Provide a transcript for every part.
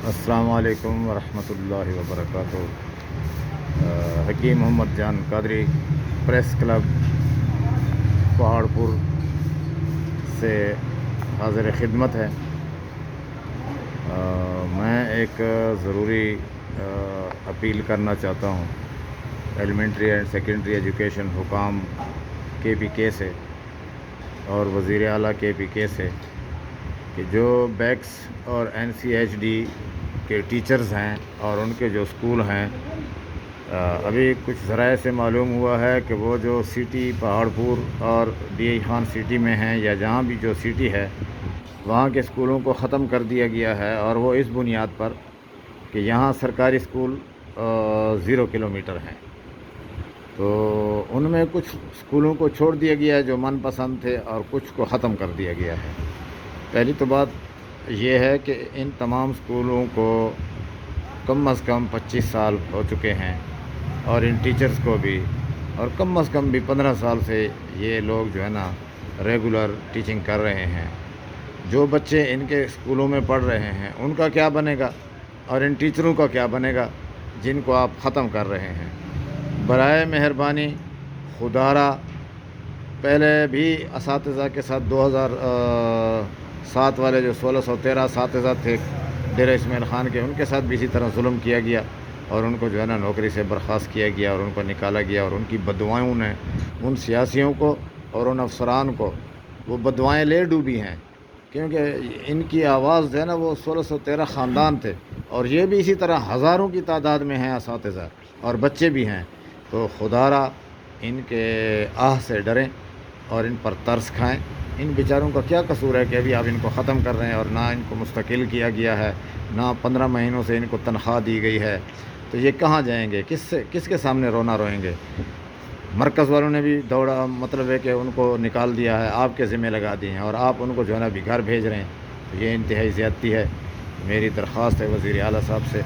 السلام علیکم ورحمۃ اللہ وبرکاتہ۔ حکیم محمد جان قادری پریس کلب پہاڑ پور سے حاضر خدمت ہے۔ میں ایک ضروری اپیل کرنا چاہتا ہوں ایلیمنٹری اینڈ سیکنڈری ایجوکیشن حکام KPK سے اور وزیر اعلیٰ KPK سے کہ جو بیکس اور NCHD کے ٹیچرز ہیں اور ان کے جو اسکول ہیں، ابھی کچھ ذرائع سے معلوم ہوا ہے کہ وہ جو سٹی پہاڑ پور اور DI خان سٹی میں ہیں یا جہاں بھی جو سٹی ہے وہاں کے اسکولوں کو ختم کر دیا گیا ہے، اور وہ اس بنیاد پر کہ یہاں سرکاری اسکول 0 کلومیٹر ہیں۔ تو ان میں کچھ اسکولوں کو چھوڑ دیا گیا ہے جو من پسند تھے، اور کچھ کو ختم کر دیا گیا ہے۔ پہلی تو بات یہ ہے کہ ان تمام اسکولوں کو کم از کم 25 سال ہو چکے ہیں، اور ان ٹیچرز کو بھی، اور کم از کم بھی 15 سال سے یہ لوگ جو ہے نا ریگولر ٹیچنگ کر رہے ہیں۔ جو بچے ان کے اسکولوں میں پڑھ رہے ہیں ان کا کیا بنے گا، اور ان ٹیچروں کا کیا بنے گا جن کو آپ ختم کر رہے ہیں؟ برائے مہربانی خدارہ پہلے بھی اساتذہ کے ساتھ 2007 والے جو 1613 اساتذہ تھے ڈیرہ اسماعیل خان کے، ان کے ساتھ بھی اسی طرح ظلم کیا گیا، اور ان کو جو ہے نا نوکری سے برخاست کیا گیا، اور ان کو نکالا گیا، اور ان کی بددعاؤں نے ان سیاسیوں کو اور ان افسران کو وہ بددعائیں لے ڈوبی ہیں، کیونکہ ان کی آواز جو ہے نا وہ 1613 خاندان تھے، اور یہ بھی اسی طرح ہزاروں کی تعداد میں ہیں اساتذہ اور بچے بھی ہیں۔ تو خدارہ ان کے آہ سے ڈریں اور ان پر ترس کھائیں۔ ان بیچاروں کا کیا قصور ہے کہ ابھی آپ ان کو ختم کر رہے ہیں، اور نہ ان کو مستقل کیا گیا ہے، نہ 15 مہینوں سے ان کو تنخواہ دی گئی ہے؟ تو یہ کہاں جائیں گے؟ کس کے سامنے رونا روئیں گے؟ مرکز والوں نے بھی دوڑا، مطلب ہے کہ ان کو نکال دیا ہے، آپ کے ذمہ لگا دیے ہیں، اور آپ ان کو جو ہے نا بھی گھر بھیج رہے ہیں۔ تو یہ انتہائی زیادتی ہے۔ میری درخواست ہے وزیر اعلیٰ صاحب سے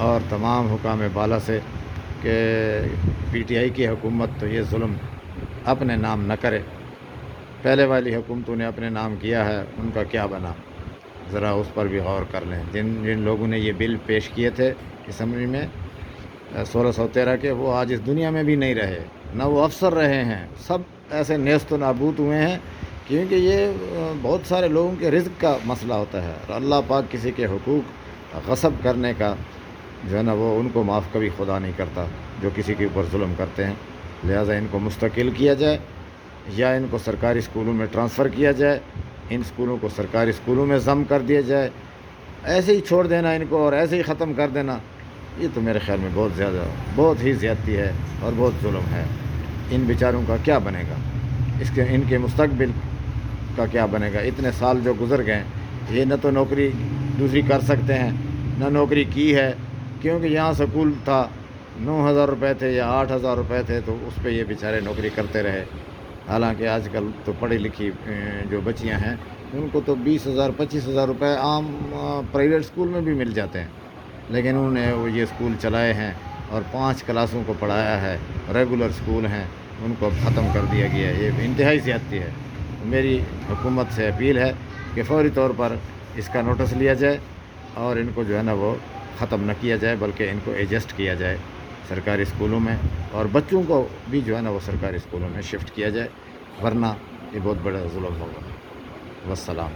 اور تمام حکام بالا سے کہ PTI کی حکومت تو یہ ظلم اپنے نام نہ کرے۔ پہلے والی حکومتوں نے اپنے نام کیا ہے، ان کا کیا بنا، ذرا اس پر بھی غور کر لیں۔ جن لوگوں نے یہ بل پیش کیے تھے اسمبلی میں 1613 کے، وہ آج اس دنیا میں بھی نہیں رہے، نہ وہ افسر رہے ہیں، سب ایسے نیست و نابود ہوئے ہیں، کیونکہ یہ بہت سارے لوگوں کے رزق کا مسئلہ ہوتا ہے، اور اللہ پاک کسی کے حقوق غصب کرنے کا جو ہے نا وہ ان کو معاف کبھی خدا نہیں کرتا جو کسی کے اوپر ظلم کرتے ہیں۔ لہٰذا ان کو مستقل کیا جائے، یا ان کو سرکاری اسکولوں میں ٹرانسفر کیا جائے، ان اسکولوں کو سرکاری اسکولوں میں ضم کر دیا جائے۔ ایسے ہی چھوڑ دینا ان کو اور ایسے ہی ختم کر دینا، یہ تو میرے خیال میں بہت ہی زیادتی ہے اور بہت ظلم ہے۔ ان بیچاروں کا کیا بنے گا؟ ان کے مستقبل کا کیا بنے گا؟ اتنے سال جو گزر گئے، یہ نہ تو نوکری دوسری کر سکتے ہیں، نہ نوکری کی ہے، کیونکہ یہاں سکول تھا 9,000 روپے تھے یا 8,000 روپے تھے، تو اس پہ یہ بیچارے نوکری کرتے رہے۔ حالانکہ آج کل تو پڑھی لکھی جو بچیاں ہیں ان کو تو 20,000 25,000 روپے عام پرائیویٹ اسکول میں بھی مل جاتے ہیں، لیکن انہوں نے وہ یہ اسکول چلائے ہیں اور 5 کلاسوں کو پڑھایا ہے، ریگولر اسکول ہیں، ان کو ختم کر دیا گیا ہے۔ یہ انتہائی زیادتی ہے۔ میری حکومت سے اپیل ہے کہ فوری طور پر اس کا نوٹس لیا جائے، اور ان کو جو ہے نا وہ ختم نہ کیا جائے، بلکہ ان کو ایڈجسٹ کیا جائے سرکاری اسکولوں میں، اور بچوں کو بھی جو ہے نا وہ سرکاری اسکولوں میں شفٹ کیا جائے، ورنہ یہ بہت بڑا ظلم ہوگا۔ والسلام۔